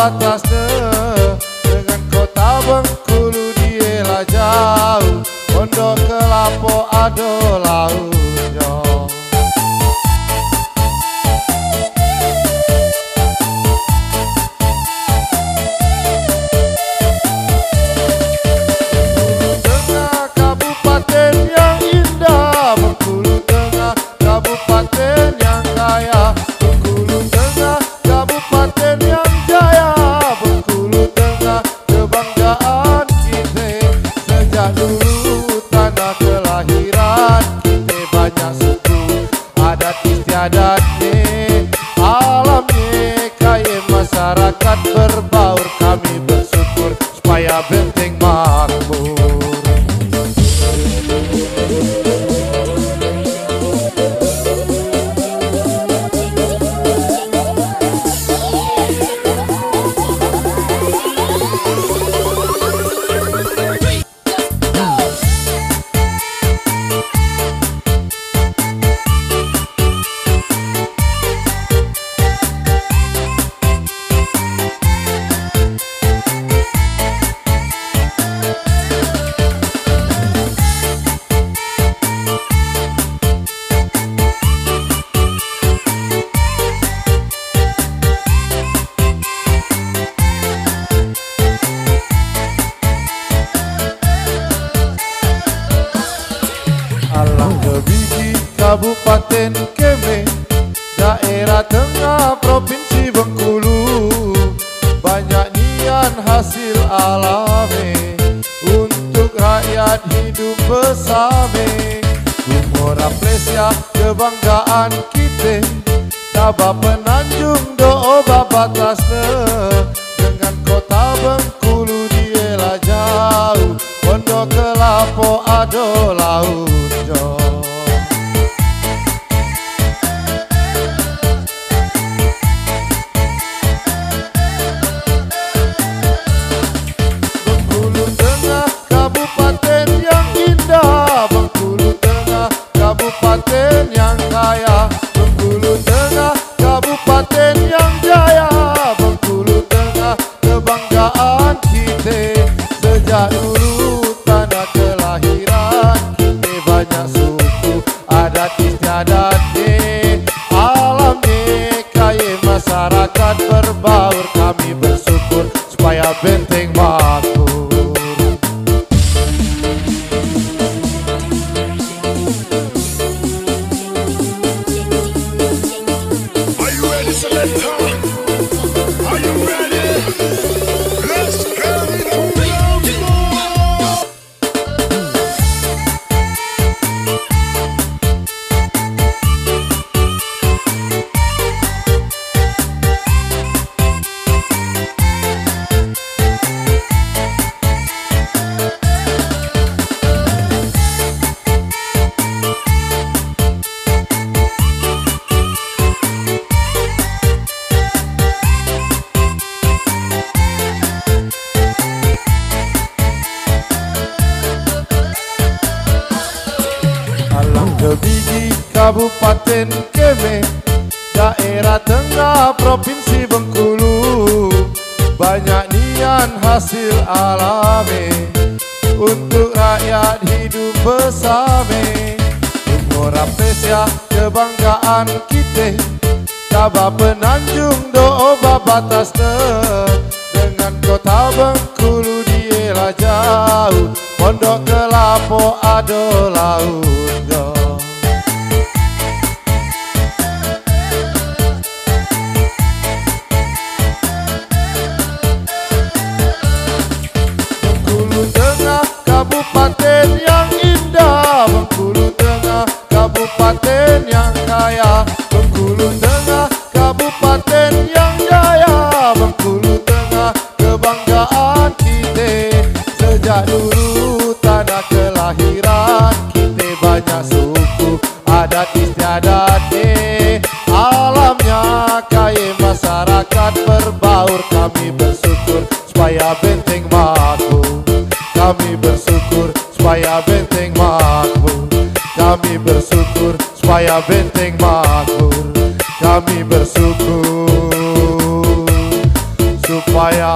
batasnya dengan kota Bengkulu dielah jauh, Pondok Kelapa ada lautnya. Dulu tanah kelahiran kita banyak suku adat istiadatnya, alamnya kaya masyarakat berbaur. Kami bersyukur supaya Benteng makmur. Alang Kebiji, Kabupaten Kebumen, daerah tengah Provinsi Bengkulu. Banyak nian hasil alami untuk rakyat hidup bersama. Humor Aplesia kebanggaan kita, Tabah Penanjung doa batasnya dengan kota Bengkulu dielah jauh, Pondok Kelapa ada lautnya. Bengkulu Tengah kabupaten yang indah, Bengkulu Tengah kabupaten yang kaya, Bengkulu Tengah kabupaten yang jaya, Bengkulu Tengah kebanggaan kita. Sejak dulu tanah kelahiran kita banyak suku adat istiadatnya, alamnya kaya masyarakat berbaur. Kami bersyukur supaya Benteng makmur. Are you ready, Selector? Are you ready? Let's carry the Alang Kebiji, Kabupaten Kebumen, daerah tengah Provinsi Bengkulu. Banyak nian hasil alami untuk rakyat hidup bersama. Humor Aplesia kebanggaan kita, Tabah Penanjung doa batasnya dengan kota Bengkulu dielah jauh, Pondok Kelapa ada lautnya. Bengkulu Tengah kabupaten yang indah, Bengkulu Tengah kabupaten yang kaya, Bengkulu Tengah kabupaten yang jaya, Bengkulu Tengah kebanggaan kita. Sejak dulu tanah kelahiran kita banyak suku adat istiadatnya, alamnya kaya masyarakat berbaur. Kami bersyukur supaya Benteng makmur. Kami bersyukur supaya Benteng makmur. Kami bersyukur supaya Benteng makmur. Kami bersyukur supaya